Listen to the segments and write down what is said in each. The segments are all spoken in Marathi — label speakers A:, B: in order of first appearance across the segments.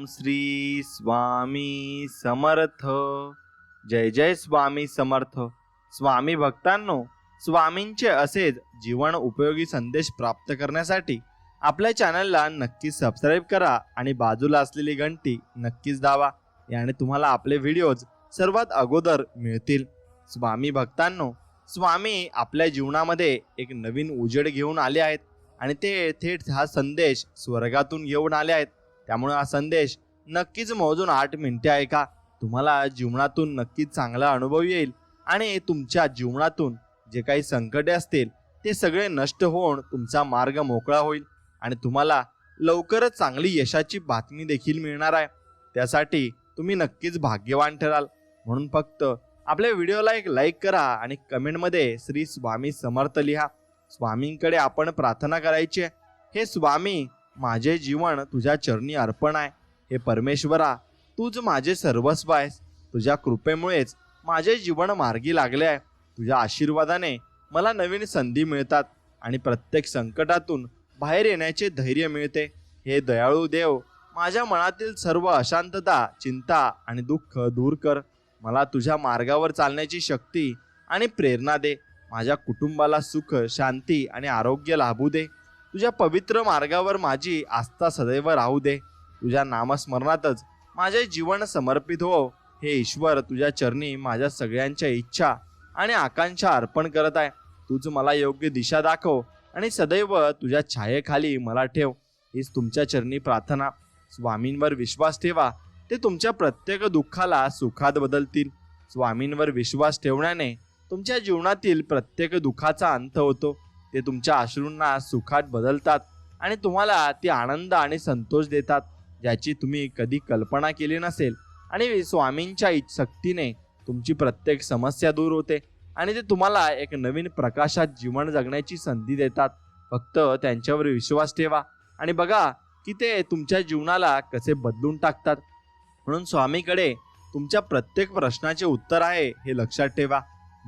A: श्री स्वामी समर्थ. जय जय स्वामी समर्थ. स्वामी भक्तांनो, स्वामींचे असेच जीवन उपयोगी संदेश प्राप्त करण्यासाठी आपल्या चॅनलला नक्कीच सबस्क्राईब करा आणि बाजूला असलेली घंटी नक्कीच दाबा. याने तुम्हाला आपले व्हिडिओज सर्वात अगोदर मिळतील. स्वामी भक्तांनो, स्वामी आपल्या जीवनामध्ये एक नवीन उजेड घेऊन आले आहेत आणि ते थेट हा संदेश स्वर्गातून घेऊन आले आहेत. त्यामुळे हा संदेश नक्कीच मोजून 8 मिनिटे ऐका. तुम्हाला जीवनातून नक्कीच चांगला अनुभव येईल आणि तुमच्या जीवनातून जे काही संकटे असतील ते सगळे नष्ट होऊन तुमचा मार्ग मोकळा होईल आणि तुम्हाला लवकरच चांगली यशाची बातमी देखील मिळणार आहे. त्यासाठी तुम्ही नक्कीच भाग्यवान ठराल. म्हणून फक्त आपल्या व्हिडिओला एक लाईक करा आणि कमेंटमध्ये श्री स्वामी समर्थ लिहा. स्वामींकडे आपण प्रार्थना करायची आहे, हे स्वामी, माझे जीवन तुझ्या चरणी अर्पण आहे. हे परमेश्वरा, तूच माझे सर्वस्व आहेस. तुझ्या कृपेमुळेच माझे जीवन मार्गी लागले आहे. तुझ्या आशीर्वादाने मला नवीन संधी मिळतात आणि प्रत्येक संकटातून बाहेर येण्याचे धैर्य मिळते. हे दयाळू देव, माझ्या मनातील सर्व अशांतता, चिंता आणि दुःख दूर कर. मला तुझ्या मार्गावर चालण्याची शक्ती आणि प्रेरणा दे. माझ्या कुटुंबाला सुख, शांती आणि आरोग्य लाभू दे. तुझ्या पवित्र मार्गावर माझी आस्था सदैव राहू दे. तुझ्या नामस्मरणातच माझे जीवन समर्पित हो. हे ईश्वर, तुझ्या चरणी माझ्या सगळ्यांच्या इच्छा आणि आकांक्षा अर्पण करत आहे. तूच मला योग्य दिशा दाखव आणि सदैव तुझ्या छायेखाली मला ठेव. हीच तुमच्या चरणी प्रार्थना. स्वामींवर विश्वास ठेवा, ते तुमच्या प्रत्येक दुःखाला सुखात बदलतील. स्वामींवर विश्वास ठेवण्याने तुमच्या जीवनातील प्रत्येक दुःखाचा अंत होतो. ते तुमच्या अश्रूंना सुखात बदलतात आणि तुम्हाला ती आनंद आणि संतोष देतात ज्याची तुम्ही कधी कल्पना केली नसेल. आणि स्वामींच्या शक्तीने तुमची प्रत्येक समस्या दूर होते आणि ते तुम्हाला एक नवीन प्रकाशात जीवन जगण्याची संधी देतात. फक्त त्यांच्यावर विश्वास ठेवा आणि बघा की ते तुमच्या जीवनाला कसे बदलून टाकतात. म्हणून स्वामीकडे तुमच्या प्रत्येक प्रश्नाचे उत्तर आहे हे लक्षात ठेवा.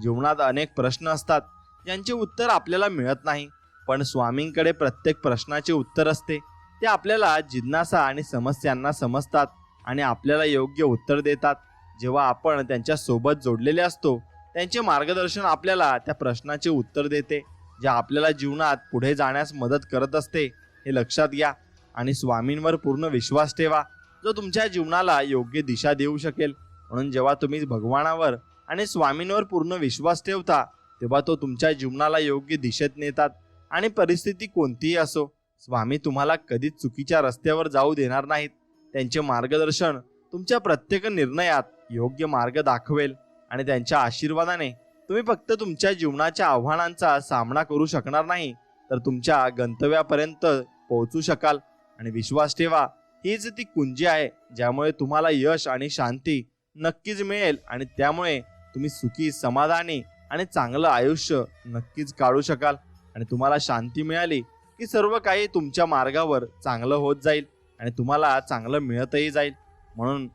A: जीवनात अनेक प्रश्न असतात ज्यांचे उत्तर आपल्याला मिळत नाही, पण स्वामींकडे प्रत्येक प्रश्नाचे उत्तर असते. ते आपल्याला जिज्ञासा आणि समस्यांना समजतात आणि आपल्याला योग्य उत्तर देतात. जेव्हा आपण त्यांच्या सोबत जोडलेले असतो, त्यांचे मार्गदर्शन आपल्याला त्या प्रश्नाचे उत्तर देते, जे आपल्याला जीवनात पुढे जाण्यास मदत करत असते. हे लक्षात घ्या आणि स्वामींवर पूर्ण विश्वास ठेवा, जो तुमच्या जीवनाला योग्य दिशा देऊ शकेल. म्हणून जेव्हा तुम्ही भगवानावर आणि स्वामींवर पूर्ण विश्वास ठेवता, तेव्हा तो तुमच्या जीवनाला योग्य दिशेत नेतात. आणि परिस्थिती कोणतीही असो, स्वामी तुम्हाला कधीच चुकीच्या रस्त्यावर जाऊ देणार नाहीत. त्यांचे मार्गदर्शन तुमच्या प्रत्येक निर्णयात योग्य मार्ग दाखवेल आणि त्यांच्या आशीर्वादाने तुम्ही फक्त तुमच्या जीवनाच्या आव्हानांचा सामना करू शकणार नाही, तर तुमच्या गंतव्यापर्यंत पोहोचू शकाल. आणि विश्वास ठेवा, हीच ती कुंजी आहे ज्यामुळे तुम्हाला यश आणि शांती नक्कीच मिळेल आणि त्यामुळे तुम्ही सुखी, समाधानी आणि चांगलं आयुष्य नक्कीच काढू शकाल. आणि तुम्हाला शांती मिळाली की सर्व काही तुमच्या मार्गावर चांगलं होत जाईल आणि तुम्हाला चांगलं मिळतही जाईल. म्हणून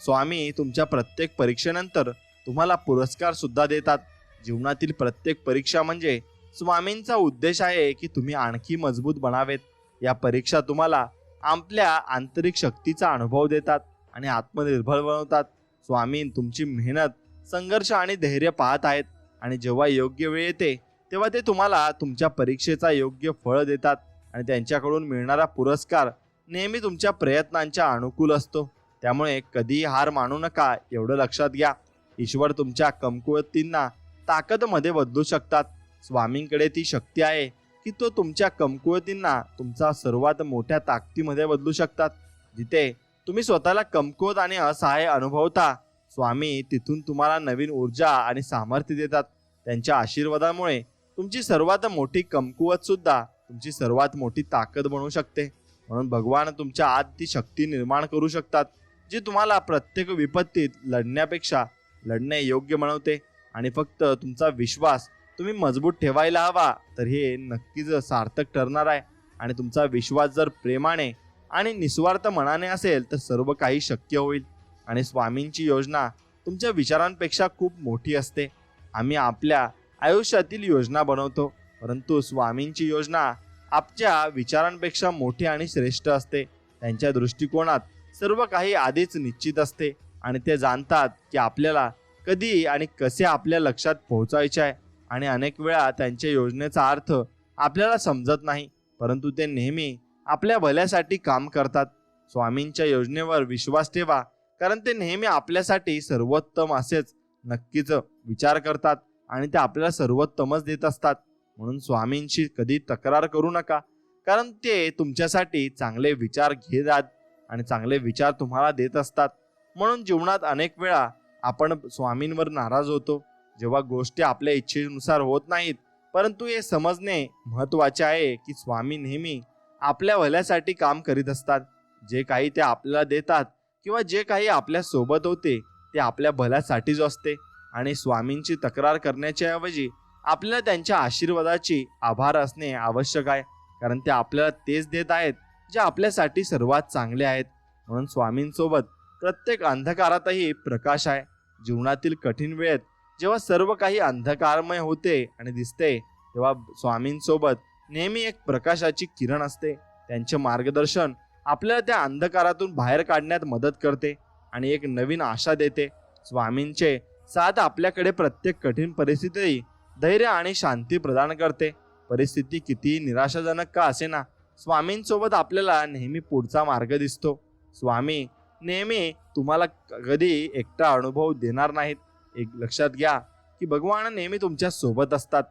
A: स्वामी तुमच्या प्रत्येक परीक्षेनंतर तुम्हाला पुरस्कार सुद्धा देतात. जीवनातील प्रत्येक परीक्षा म्हणजे स्वामींचा उद्देश आहे की तुम्ही आणखी मजबूत बनावेत. या परीक्षा तुम्हाला आपल्या आंतरिक शक्तीचा अनुभव देतात आणि आत्मनिर्भर बनवतात. स्वामी तुमची मेहनत, संघर्ष आणि धैर्य पाहत आहेत आणि जेव्हा योग्य वेळ येते तेव्हा ते तुम्हाला तुमच्या परीक्षेचा योग्य फळ देतात. आणि त्यांच्याकडून मिळणारा पुरस्कार नेहमी तुमच्या प्रयत्नांच्या अनुकूल असतो. त्यामुळे कधीही हार मानू नका, एवढं लक्षात घ्या. ईश्वर तुमच्या कमकुवतींना ताकदमध्ये बदलू शकतात. स्वामींकडे ती शक्ती आहे की तो तुमच्या कमकुवतींना तुमचा सर्वात मोठ्या ताकदीमध्ये बदलू शकतात. जिथे तुम्ही स्वतःला कमकुवत आणि असहाय्य अनुभवता, स्वामी तिथून तुम्हाला नवीन ऊर्जा आणि सामर्थ्य देतात. त्यांच्या आशीर्वादामुळे तुमची सर्वात मोठी कमकुवत सुद्धा तुमची सर्वात मोठी ताकद बनू शकते. म्हणून भगवान तुमच्या आत ती शक्ती निर्माण करू शकतात, जी तुम्हाला प्रत्येक विपत्तीत लढण्यापेक्षा लढणे योग्य बनवते. आणि फक्त तुमचा विश्वास तुम्ही मजबूत ठेवायला हवा, तर हे नक्कीच सार्थक ठरणार आहे. आणि तुमचा विश्वास जर प्रेमाने आणि निस्वार्थ मनाने असेल तर सर्व काही शक्य होईल. आणि स्वामींची योजना तुमच्या विचारांपेक्षा खूप मोठी असते. आम्ही आपल्या आयुष्यातील योजना बनवतो, परंतु स्वामींची योजना आपल्या विचारांपेक्षा मोठी आणि श्रेष्ठ असते. त्यांच्या दृष्टिकोनात सर्व काही आधीच निश्चित असते आणि ते जाणतात की आपल्याला कधी आणि कसे आपल्या लक्षात पोहोचायचे आहे. आणि अनेक वेळा त्यांच्या योजनेचा अर्थ आपल्याला समजत नाही, परंतु ते नेहमी आपल्या भल्यासाठी काम करतात. स्वामींच्या योजनेवर विश्वास ठेवा, कारण ते नेहमी आपल्यासाठी सर्वोत्तम असेच नक्कीच विचार करतात आणि ते आपल्याला सर्वोत्तमच देत असतात. म्हणून स्वामींशी कधी तक्रार करू नका, कारण ते तुमच्यासाठी चांगले विचार घेतात आणि चांगले विचार तुम्हाला देत असतात. म्हणून जीवनात अनेक वेळा आपण स्वामींवर नाराज होतो, जेव्हा गोष्टी आपल्या इच्छेनुसार होत नाहीत. परंतु हे समजणे महत्त्वाचे आहे की स्वामी नेहमी आपल्या भल्यासाठी काम करीत असतात. जे काही ते आपल्याला देतात किंवा जे काही आपल्या सोबत होते ते आपल्या भल्यासाठीच असते. आणि स्वामींची तक्रार करण्याच्या ऐवजी आपल्याला त्यांच्या आशीर्वादाची आभार असणे आवश्यक आहे, कारण ते आपल्याला तेच देत आहेत जे आपल्यासाठी सर्वात चांगले आहेत. म्हणून स्वामींसोबत प्रत्येक अंधकारातही प्रकाश आहे. जीवनातील कठीण वेळेत जेव्हा सर्व काही अंधकारमय होते आणि दिसते, तेव्हा स्वामींसोबत नेहमी एक प्रकाशाची किरण असते. त्यांचे मार्गदर्शन आपल्याला त्या अंधकारातून बाहेर काढण्यात मदत करते आणि एक नवीन आशा देते. स्वामींचे साथ आपल्याकडे प्रत्येक कठीण परिस्थिती धैर्य आणि शांती प्रदान करते. परिस्थिती कितीही निराशाजनक का असेना, स्वामींसोबत आपल्याला नेहमी पुढचा मार्ग दिसतो. स्वामी नेहमी तुम्हाला कधी एकटा अनुभव देणार नाहीत. एक लक्षात घ्या की भगवान नेहमी तुमच्या सोबत असतात.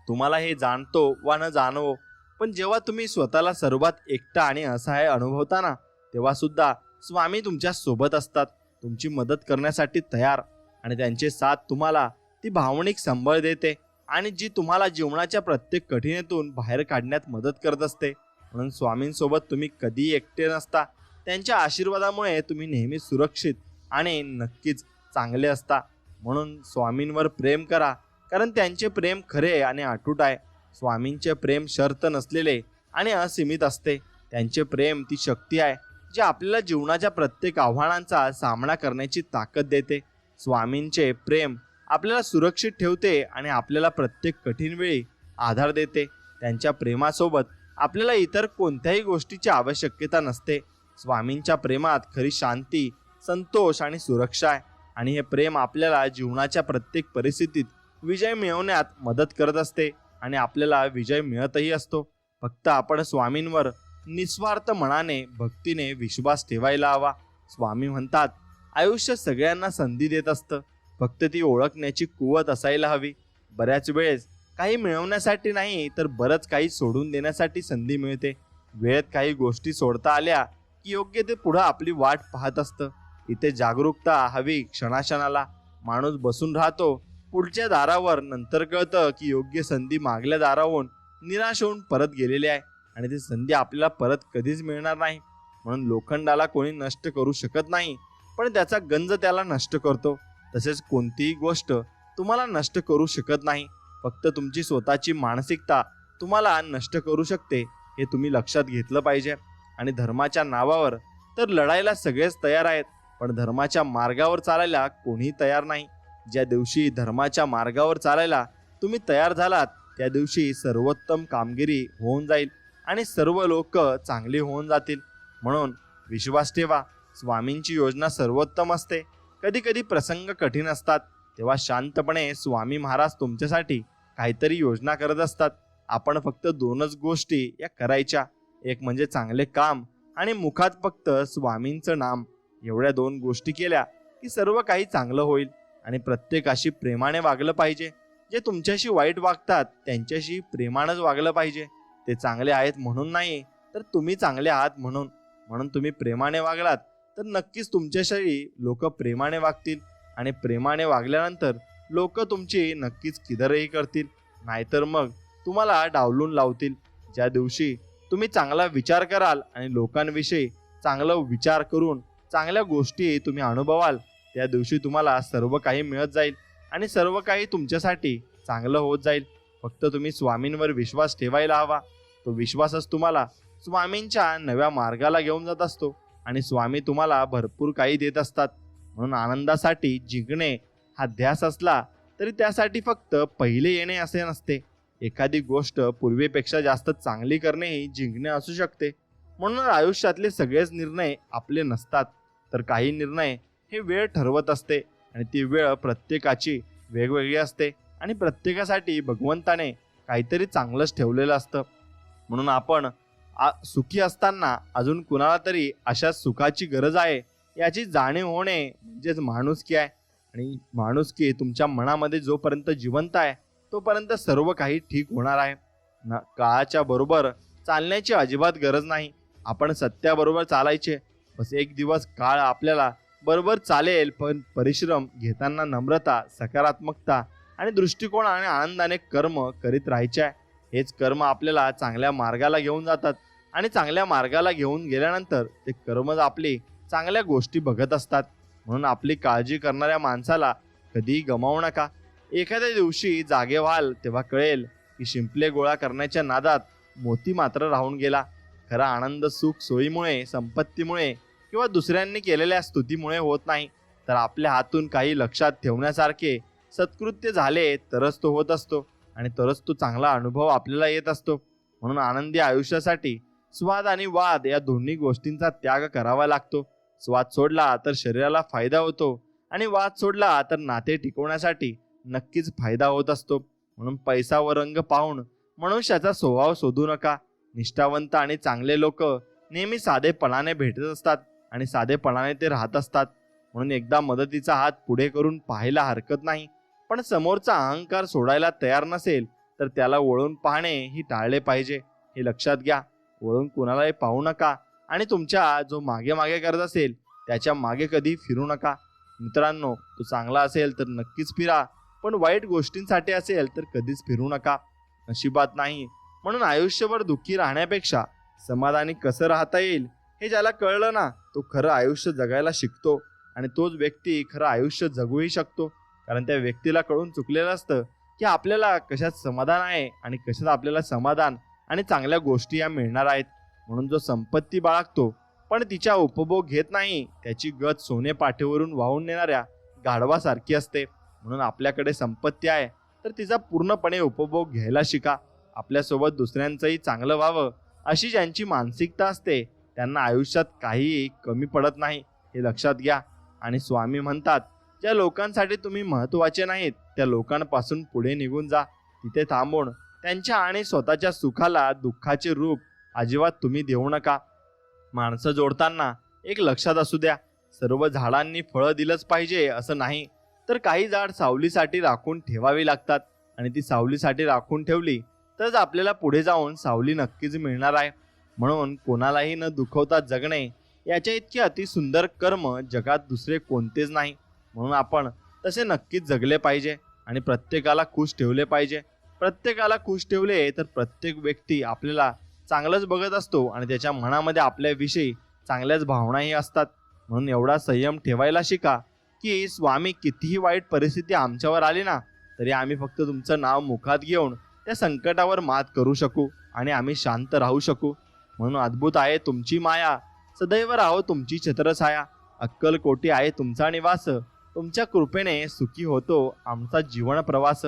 A: तुम्हाला हे जाणतो वा न जाणवो, पण जेव्हा तुम्ही स्वतःला सर्वात एकटा आणि असहाय्य अनुभवता ना, तेव्हा सुद्धा स्वामी तुमच्या सोबत असतात, तुमची मदत करण्यासाठी तयार. आणि त्यांचे साथ तुम्हाला ती भावनिक संबळ देते आणि जी तुम्हाला जीवनाच्या प्रत्येक कठीणीतून बाहेर काढण्यात मदत करत असते. म्हणून स्वामींसोबत तुम्ही कधी एकटे नसता. त्यांच्या आशीर्वादामुळे तुम्ही नेहमी सुरक्षित आणि नक्कीच चांगले असता. म्हणून स्वामींवर प्रेम करा, कारण त्यांचे प्रेम खरे आणि अटूट आहे. स्वामींचे प्रेम शर्त नसलेले आणि असीमित असते. त्यांचे प्रेम ती शक्ती आहे जी आपल्याला जीवनाच्या प्रत्येक आव्हानांचा सामना करण्याची ताकद देते. स्वामींचे प्रेम आपल्याला सुरक्षित ठेवते आणि आपल्याला प्रत्येक कठीण वेळी आधार देते. त्यांच्या प्रेमासोबत आपल्याला इतर कोणत्याही गोष्टीची आवश्यकता नसते. स्वामींच्या प्रेमात खरी शांती, संतोष आणि सुरक्षा आहे आणि हे प्रेम आपल्याला जीवनाच्या प्रत्येक परिस्थितीत विजय मिळवण्यात मदत करत असते आणि आपल्याला विजय मिळतही असतो. फक्त आपण स्वामींवर निस्वार्थ मनाने भक्तीने विश्वास ठेवायला हवा. स्वामी म्हणतात, आयुष्य सगळ्यांना संधी देत असतं, फक्त ती ओळखण्याची कुवत असायला हवी. बऱ्याच वेळेस काही मिळवण्यासाठी नाही तर बरंच काही सोडून देण्यासाठी संधी मिळते. वेळेत काही गोष्टी सोडता आल्या की योग्य ते पुढं आपली वाट पाहत असतं. इथे जागरूकता हवी. क्षणाक्षणाला माणूस बसून राहतो पुढच्या दारावर, नंतर कळतं की योग्य संधी मागल्या दारावरून निराश होऊन परत गेलेली आहे आणि ती संधी आपल्याला परत कधीच मिळणार नाही. म्हणून लोखंडाला कोणी नष्ट करू शकत नाही, पण त्याचा गंज त्याला नष्ट करतो. तसेच कोणतीही गोष्ट तुम्हाला नष्ट करू शकत नाही, फक्त तुमची स्वतःची मानसिकता तुम्हाला नष्ट करू शकते. हे तुम्ही लक्षात घेतलं पाहिजे. आणि धर्माच्या नावावर तर लढायला सगळेच तयार आहेत, पण धर्माच्या मार्गावर चालायला कोणीही तयार नाही. ज्या दिवशी धर्माच्या मार्गावर चालायला तुम्ही तयार झालात, त्या दिवशी सर्वोत्तम कामगिरी होऊन जाईल आणि सर्व लोक चांगली होऊन जातील. म्हणून विश्वास ठेवा, स्वामींची योजना सर्वोत्तम असते. कधी कधी प्रसंग कठीण असतात, तेव्हा शांतपणे स्वामी महाराज तुमच्यासाठी काहीतरी योजना करत असतात. आपण फक्त दोनच गोष्टी या करायच्या, एक म्हणजे चांगले काम आणि मुखात फक्त स्वामींचं नाम. एवढ्या दोन गोष्टी केल्या की सर्व काही चांगलं होईल. आणि प्रत्येकाशी प्रेमाने वागलं पाहिजे. जे तुमच्याशी वाईट वागतात त्यांच्याशी प्रेमानंच वागलं पाहिजे. ते चांगले आहेत म्हणून नाही, तर तुम्ही चांगले आहात म्हणून. म्हणून तुम्ही प्रेमाने वागलात तर नक्कीच तुमच्याशी लोक प्रेमाने वागतील आणि प्रेमाने वागल्यानंतर लोक तुमची नक्कीच किदरही करतील, नाहीतर मग तुम्हाला डावलून लावतील. ज्या दिवशी तुम्ही चांगला विचार कराल आणि लोकांविषयी चांगला विचार करून चांगल्या गोष्टी तुम्ही अनुभवाल, त्या दिवशी तुम्हाला सर्व काही मिळत जाईल आणि सर्व काही तुमच्यासाठी चांगलं होत जाईल. फक्त तुम्ही स्वामींवर विश्वास ठेवायला हवा. तो विश्वासच तुम्हाला स्वामींच्या नव्या मार्गाला घेऊन जात असतो आणि स्वामी तुम्हाला भरपूर काही देत असतात. म्हणून आनंदासाठी जिंकणे हा ध्यास असला तरी त्यासाठी फक्त पहिले येणे असे नसते. एखादी गोष्ट पूर्वीपेक्षा जास्त चांगली करणे ही जिंकणे असू शकते. म्हणून आयुष्यातले सगळेच निर्णय आपले नसतात, तर काही निर्णय हे वेळ ठरवत असते आणि ती वेळ प्रत्येकाची वेगवेगळी असते आणि प्रत्येकासाठी भगवंताने काहीतरी चांगलंच ठेवलेलं असतं. म्हणून आपण सुखी असताना अजून कुणाला तरी अशा सुखाची गरज आहे याची जाणीव होणे म्हणजेच माणुसकी आहे. आणि माणुसकी तुमच्या मनामध्ये जोपर्यंत जिवंत आहे तोपर्यंत सर्व काही ठीक होणार आहे. काळाच्या बरोबर चालण्याची अजिबात गरज नाही. आपण सत्याबरोबर चालायचे. बस एक दिवस काळ आपल्याला बरोबर चालेल, पण परिश्रम घेताना नम्रता, सकारात्मकता आणि दृष्टिकोन आणि आनंदाने कर्म करीत राहायचे आहे. हेच कर्म आपल्याला चांगल्या मार्गाला घेऊन जातात आणि चांगल्या मार्गाला घेऊन गेल्यानंतर ते कर्मच आपली चांगल्या गोष्टी बघत असतात. म्हणून आपली काळजी करणाऱ्या माणसाला कधीही गमावू नका. एखाद्या दिवशी जागे व्हाल तेव्हा कळेल की शिंपले गोळा करण्याच्या नादात मोती मात्र राहून गेला. खरा आनंद सुख सोयीमुळे, संपत्तीमुळे किंवा दुसऱ्यांनी केलेल्या स्तुतीमुळे होत नाही, तर आपल्या हातून काही लक्षात ठेवण्यासारखे सत्कृत्य झाले तरच तो होत असतो आणि तरच तो चांगला अनुभव आपल्याला येत असतो. म्हणून आनंदी आयुष्यासाठी स्वाद आणि वाद या दोन्ही गोष्टींचा त्याग करावा लागतो. स्वाद सोडला तर शरीराला फायदा होतो आणि वाद सोडला तर नाते टिकवण्यासाठी नक्कीच फायदा होत असतो. म्हणून पैसा व रंग पाहून मनुष्याचा स्वभाव शोधू नका. निष्ठावंत आणि चांगले लोक नेहमी साधेपणाने भेटत असतात आणि साधेपणाने ते राहत असतात. म्हणून एकदा मदतीचा हात पुढे करून पाहायला हरकत नाही, पण समोरचा अहंकार सोडायला तयार नसेल तर त्याला वळून पाहणे ही टाळले पाहिजे. हे लक्षात घ्या. वळून कुणालाही पाहू नका आणि तुमच्या जो मागे मागे करत असेल त्याच्या मागे कधी फिरू नका. मित्रांनो, तो चांगला असेल तर नक्कीच फिरा, पण वाईट गोष्टींसाठी असेल तर कधीच फिरू नका. नशिबात नाही. म्हणून आयुष्यभर दुःखी राहण्यापेक्षा समाधानी कसं राहता येईल हे ज्याला कळलं ना, तो खरं आयुष्य जगायला शिकतो आणि तोच व्यक्ती खरं आयुष्य जगूही शकतो. कारण त्या व्यक्तीला कळून चुकलेलं असतं की आपल्याला कशात समाधान आहे आणि कशात आपल्याला समाधान आणि चांगल्या गोष्टी या मिळणार आहेत. म्हणून जो संपत्ती बाळगतो पण तिचा उपभोग घेत नाही, त्याची गत सोने पाठीवरून वाहून नेणाऱ्या गाढवासारखी असते. म्हणून आपल्याकडे संपत्ती आहे तर तिचा पूर्णपणे उपभोग घ्यायला शिका. आपल्यासोबत दुसऱ्यांचंही चांगलं व्हावं अशी ज्यांची मानसिकता असते त्यांना आयुष्यात काहीही कमी पडत नाही, हे लक्षात घ्या. आणि स्वामी म्हणतात, ज्या लोकांसाठी तुम्ही महत्त्वाचे नाहीत त्या लोकांपासून पुढे निघून जा. तिथे थांबून त्यांच्या आणि स्वतःच्या सुखाला दुःखाचे रूप अजिबात तुम्ही देऊ नका. माणसं जोडताना एक लक्षात असू द्या, सर्व झाडांनी फळं दिलंच पाहिजे असं नाही, तर काही झाड सावलीसाठी राखून ठेवावी लागतात आणि ती सावलीसाठी राखून ठेवली तरच आपल्याला पुढे जाऊन सावली नक्कीच मिळणार आहे. म्हणून कोणालाही न दुखवता जगणे याच्या इतके अतिसुंदर कर्म जगात दुसरे कोणतेच नाही. म्हणून आपण तसे नक्कीच जगले पाहिजे आणि प्रत्येकाला खुश ठेवले पाहिजे. प्रत्येकाला खुश ठेवले तर प्रत्येक व्यक्ती आपल्याला चांगलंच बघत असतो आणि त्याच्या मनामध्ये आपल्याविषयी चांगल्याच भावनाही असतात. म्हणून एवढा संयम ठेवायला शिका की स्वामी कितीही वाईट परिस्थिती आमच्यावर आली ना तरी आम्ही फक्त तुमचं नाव मुखात घेऊन त्या संकटावर मात करू शकू आणि आम्ही शांत राहू शकू. म्हणून अद्भुत आहे तुमची माया, सदैव राहो तुमची छत्रछाया. अक्कलकोटी आहे तुमचा निवास, तुमच्या कृपेने सुखी होतो आमचा जीवन प्रवास.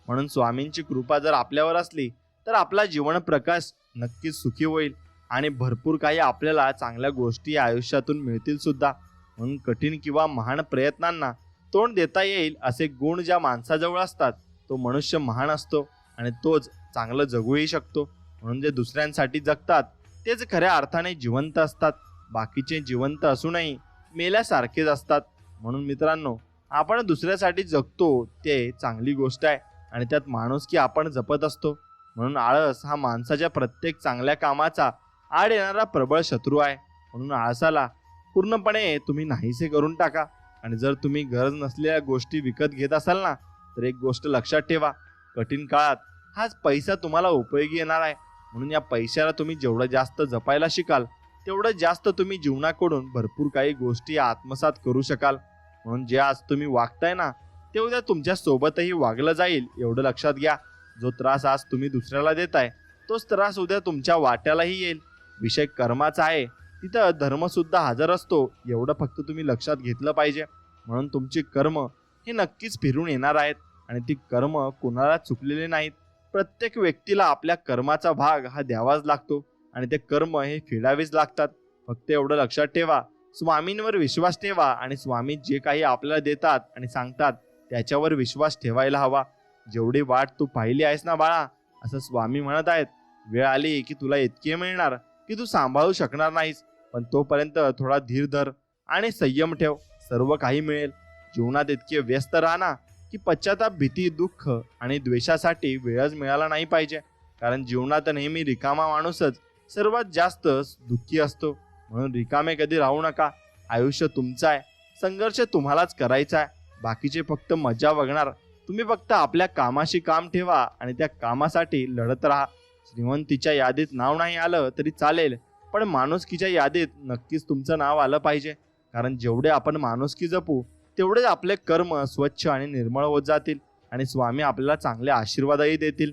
A: म्हणून स्वामींची कृपा जर आपल्यावर असली तर आपला जीवन प्रकाश नक्कीच सुखी होईल आणि भरपूर काही आपल्याला चांगल्या गोष्टी आयुष्यातून मिळतील सुद्धा. म्हणून कठीण किंवा महान प्रयत्नांना तोंड देता येईल असे गुण ज्या माणसाजवळ असतात तो मनुष्य महान असतो आणि तोच चांगलं जगूही शकतो. म्हणून जे दुसऱ्यांसाठी जगतात तेच खऱ्या अर्थाने जिवंत असतात. बाकीचे जिवंत असूनही मेल्यासारखेच असतात. म्हणून मित्रांनो, आपण दुसऱ्यासाठी जगतो ते चांगली गोष्ट आहे आणि त्यात माणुसकी आपण जपत असतो. म्हणून आळस हा माणसाच्या प्रत्येक चांगल्या कामाचा आड येणारा प्रबळ शत्रू आहे. म्हणून आळसाला पूर्णपणे तुम्ही नाहीसे करून टाका. आणि जर तुम्ही गरज नसलेल्या गोष्टी विकत घेत असाल ना तर एक गोष्ट लक्षात ठेवा, कठीण काळात हाच पैसा तुम्हाला उपयोगी येणार आहे. म्हणून या पैशाला तुम्ही जेवढं जास्त जपायला शिकाल तेवढं जास्त तुम्ही जीवनाकडून भरपूर काही गोष्टी आत्मसात करू शकाल. म्हणून जे आज तुम्ही वागताय ना ते उद्या तुमच्या सोबतही वागलं जाईल, एवढं लक्षात घ्या. जो त्रास आज तुम्ही दुसऱ्याला देताय तोच त्रास उद्या तुमच्या वाट्यालाही येईल. विषय कर्माचा आहे, तिथं धर्मसुद्धा हजर असतो, एवढं फक्त तुम्ही लक्षात घेतलं पाहिजे. म्हणून तुमची कर्म हे नक्कीच फिरून येणार आहेत आणि ती कर्म कोणाला चुकलेले नाहीत. प्रत्येक व्यक्तीला आपल्या कर्माचा भाग हा द्यावाच लागतो. आणि ते कर्म हे फेडावेच लागतात. फक्त एवढं लक्षात ठेवा, स्वामींवर विश्वास ठेवा आणि स्वामी जे काही आपल्याला देतात आणि सांगतात त्याच्यावर विश्वास ठेवायला हवा. जेवढी वाट तू पाहिली आहेस ना बाळा, असं स्वामी म्हणत आहेत, वेळ आली की तुला इतके मिळणार की तू सांभाळू शकणार नाहीस. पण तोपर्यंत थोडा धीर धर आणि संयम ठेव, सर्व काही मिळेल. जीवनात इतके व्यस्त राहा ना की पश्चाताप, भीती, दुःख आणि द्वेषासाठी वेळच मिळाला नाही पाहिजे. कारण जीवनात नेहमी रिकामा माणूसच सर्वात जास्त दुःखी असतो. म्हणून रिकामे कधी राहू नका. आयुष्य तुमचं आहे, संघर्ष तुम्हालाच करायचा आहे. बाकीचे फक्त मजा बघणार. तुम्ही फक्त आपल्या कामाशी काम ठेवा आणि त्या कामासाठी लढत राहा. श्रीमंतीच्या यादीत नाव नाही आलं तरी चालेल, पण माणुसकीच्या यादीत नक्कीच तुमचं नाव आलं पाहिजे. कारण जेवढे आपण माणुसकी जपू तेवढेच आपले कर्म स्वच्छ आणि निर्मळ होत जातील आणि स्वामी आपल्याला चांगले आशीर्वादही देतील.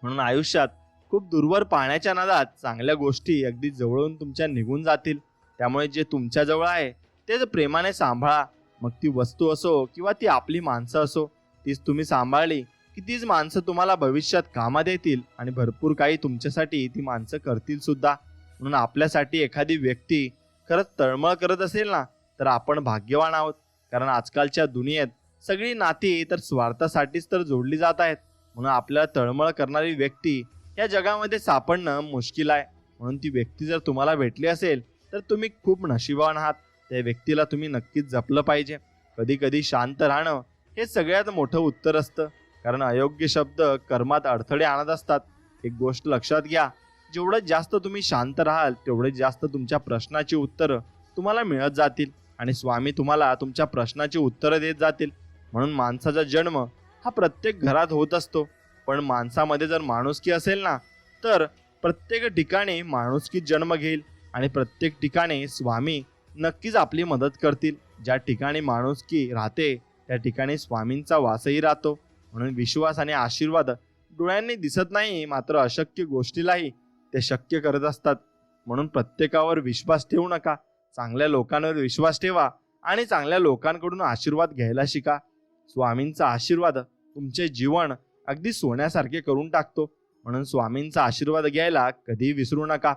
A: म्हणून आयुष्यात खूप दूरवर पाहण्याच्या नादात चांगल्या गोष्टी अगदी जवळून तुमच्या निघून जातील. त्यामुळे जे तुमच्या जवळ आहे तेच प्रेमाने सांभाळा. मग ती वस्तू असो किंवा ती आपली माणसं असो, तीच तुम्ही सांभाळली की तीच माणसं तुम्हाला भविष्यात कामात येतील आणि भरपूर काही तुमच्यासाठी ती माणसं करतील सुद्धा. म्हणून आपल्यासाठी एखादी व्यक्ती खरंच तळमळ करत असेल ना, तर आपण भाग्यवान आहोत. कारण आजकालच्या दुनियेत सगळी नाती तर स्वार्थासाठीच तर जोडली जात आहेत. म्हणून आपल्याला तळमळ करणारी व्यक्ती या जगामध्ये सापडणं मुश्किल आहे. म्हणून ती व्यक्ती जर तुम्हाला भेटली असेल तर तुम्ही खूप नशिबान आहात. त्या व्यक्तीला तुम्ही नक्कीच जपलं पाहिजे. कधी कधी शांत राहणं हे सगळ्यात मोठं उत्तर असतं. कारण अयोग्य शब्द कर्मात अडथळे आणत असतात. एक गोष्ट लक्षात घ्या, जेवढं जास्त तुम्ही शांत राहाल तेवढे जास्त तुमच्या प्रश्नाची उत्तरं तुम्हाला मिळत जातील आणि स्वामी तुम्हाला तुमच्या प्रश्नाची उत्तरं देत जातील. म्हणून माणसाचा जन्म हा प्रत्येक घरात होत असतो, पण माणसामध्ये जर माणुसकी असेल ना, तर प्रत्येक ठिकाणी माणुसकी जन्म घेईल आणि प्रत्येक ठिकाणी स्वामी नक्कीच आपली मदत करतील. ज्या ठिकाणी माणुसकी राहते त्या ठिकाणी स्वामींचा वासही राहतो. म्हणून विश्वास आणि आशीर्वाद डोळ्यांनी दिसत नाही, मात्र अशक्य गोष्टीलाही ते शक्य करत असतात. म्हणून प्रत्येकावर विश्वास ठेवू नका, चांगल्या लोकांवर विश्वास ठेवा आणि चांगल्या लोकांकडून आशीर्वाद घ्यायला शिका. स्वामींचा आशीर्वाद तुमचे जीवन अगदी सोन्यासारखे करून टाकतो. म्हणून स्वामींचा आशीर्वाद घ्यायला कधीही विसरू नका.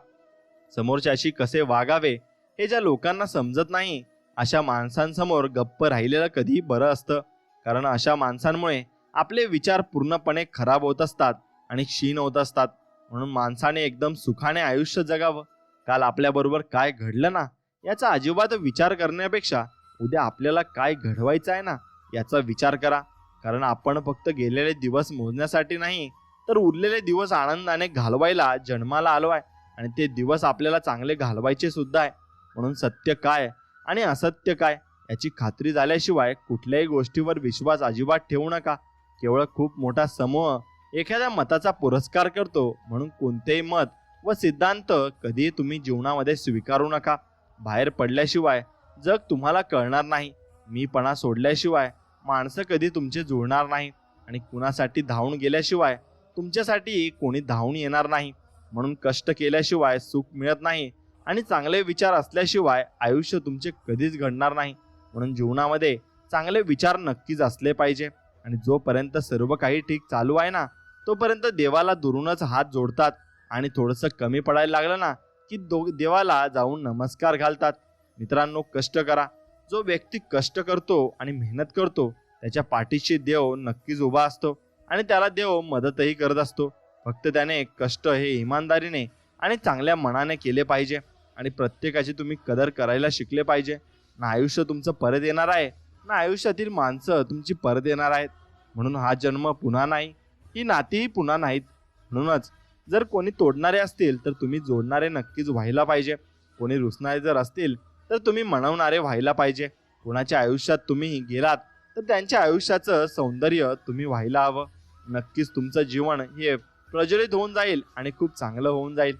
A: समोरच्याशी कसे वागावे हे ज्या लोकांना समजत नाही, अशा माणसांसमोर गप्प राहिलेलं कधीही बरं असतं. कारण अशा माणसांमुळे आपले विचार पूर्णपणे खराब होत असतात आणि क्षीण होत असतात. म्हणून माणसाने एकदम सुखाने आयुष्य जगावं. काल आपल्याबरोबर काय घडलं ना, याचा अजिबात विचार करण्यापेक्षा उद्या आपल्याला काय घडवायचं आहे ना, याचा विचार करा. कारण आपण फक्त गेलेले दिवस मोजण्यासाठी नाही, तर उरलेले दिवस आनंदाने घालवायला जन्माला आलो आहे आणि ते दिवस आपल्याला चांगले घालवायचे सुद्धा आहे. म्हणून सत्य काय आणि असत्य काय याची खात्री झाल्याशिवाय कुठल्याही गोष्टीवर विश्वास अजिबात ठेवू नका. केवळ खूप मोठा समूह एखाद्या मताचा पुरस्कार करतो म्हणून कोणतेही मत व सिद्धांत कधीही तुम्ही जीवनामध्ये स्वीकारू नका. बाहेर पडल्याशिवाय जग तुम्हाला कळणार नाही. मीपणा सोडल्याशिवाय माणसं कधी तुमचे जुळणार नाही आणि कुणासाठी धावून गेल्याशिवाय तुमच्यासाठी कोणी धावून येणार नाही. म्हणून कष्ट केल्याशिवाय सुख मिळत नाही आणि चांगले विचार असल्याशिवाय आयुष्य तुमचे कधीच घडणार नाही. म्हणून जीवनामध्ये चांगले विचार नक्कीच असले पाहिजे आणि जोपर्यंत सर्व काही ठीक चालू आहे ना, तोपर्यंत देवाला दुरूनच हात जोडतात आणि थोडंसं कमी पडायला लागलं ना की देवाला जाऊन नमस्कार घालतात. मित्रांनो, कष्ट करा. जो व्यक्ती कष्ट करतो आणि मेहनत करतो त्याच्या पाठीशी देव नक्कीच उभा असतो आणि त्याला देव मदतही करत असतो. फक्त त्याने कष्ट हे इमानदारीने आणि चांगल्या मनाने केले पाहिजे आणि प्रत्येकाची तुम्ही कदर करायला शिकले पाहिजे. ना आयुष्य तुमचं परत येणार आहे, ना आयुष्यातील माणसं तुमची परत येणार आहेत. म्हणून हा जन्म पुन्हा नाही, ही नातीही पुन्हा नाहीत. म्हणूनच जर कोणी तोडणारे असतील तर तुम्ही जोडणारे नक्कीच व्हायला पाहिजे. कोणी रुसणारे जर असतील तर तुम्ही मनवणारे व्हायला पाहिजे. कोणाच्या आयुष्यात तुम्ही गेलात तर त्यांच्या आयुष्याचं सौंदर्य तुम्ही व्हायला हवं. नक्कीच तुमचं जीवन हे प्रज्वलित होऊन जाईल आणि खूप चांगलं होऊन जाईल.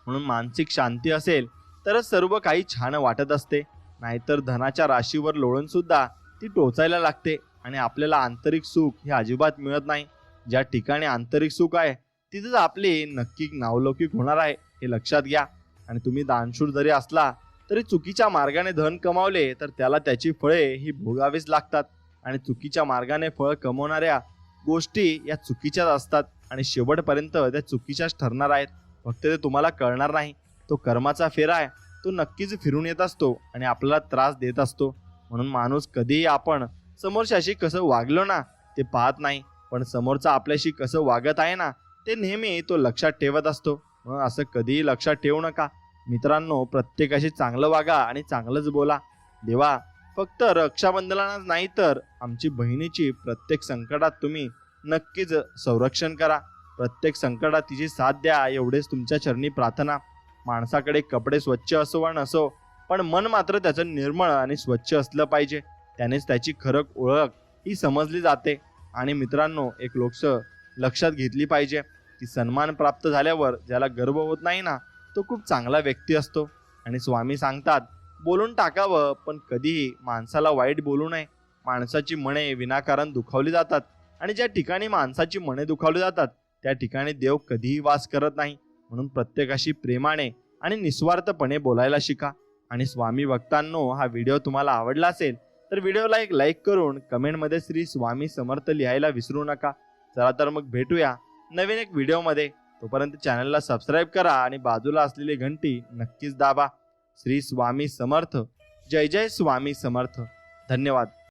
A: म्हणून मानसिक शांती असेल तरच सर्व काही छान वाटत असते. नाहीतर धनाच्या राशीवर लोळून सुद्धा ती टोचायला लागते आणि आपल्याला आंतरिक सुख हे अजिबात मिळत नाही. ज्या ठिकाणी आंतरिक सुख आहे तिथेच आपली नक्की नावलौकिक होणार आहे, हे लक्षात घ्या. आणि तुम्ही दानशूर जरी असला तरी चुकीच्या मार्गाने धन कमावले तर त्याला त्याची फळे ही भोगावीच लागतात आणि चुकीच्या मार्गाने फळ कमवणाऱ्या गोष्टी या चुकीच्याच असतात आणि शेवटपर्यंत त्या चुकीच्याच ठरणार आहेत. फक्त ते तुम्हाला कळणार नाही. तो कर्माचा फेरा आहे, तो नक्कीच फिरून येत असतो आणि आपल्याला त्रास देत असतो. म्हणून माणूस कधीही आपण समोरच्याशी कसं वागलो ना ते पाहत नाही, पण समोरचा आपल्याशी कसं वागत आहे ना ते नेहमी तो लक्षात ठेवत असतो. मग असं कधीही लक्षात ठेवू नका. मित्रांनो, प्रत्येकाशी चांगलं वागा आणि चांगलंच बोला. देवा, फक्त रक्षाबंधनालाच नाही तर आमची बहिणीची प्रत्येक संकटात तुम्ही नक्कीच संरक्षण करा. प्रत्येक संकटात तिची साथ द्या, एवढेच तुमच्या चरणी प्रार्थना. माणसाकडे कपडे स्वच्छ असो वा नसो, पण मन मात्र त्याचं निर्मळ आणि स्वच्छ असलं पाहिजे. त्यानेच त्याची खरं ओळख ही समजली जाते. आणि मित्रांनो, एक गोष्ट लक्षात घेतली पाहिजे की सन्मान प्राप्त झाल्यावर ज्याला गर्व होत नाही ना तो खूप चांगला व्यक्ती असतो. आणि स्वामी सांगतात, बोलून टाकावं पण कधीही माणसाला वाईट बोलू नये. माणसाची मने विनाकारण दुखावली जातात आणि ज्या ठिकाणी माणसाची मने दुखावली जातात त्या ठिकाणी देव कधीही वास करत नाही. म्हणून प्रत्येकाशी प्रेमाने आणि निस्वार्थपणे बोलायला शिका. आणि स्वामी भक्तांनो, हा व्हिडिओ तुम्हाला आवडला असेल तर व्हिडिओला एक लाईक करून कमेंटमध्ये श्री स्वामी समर्थ लिहायला विसरू नका. चला तर मग भेटूया नवीन एक व्हिडिओमध्ये. तोपर्यंत चॅनलला सबस्क्राईब करा आणि बाजूला असलेली घंटी नक्कीच दाबा. श्री स्वामी समर्थ. जय जय स्वामी समर्थ. धन्यवाद.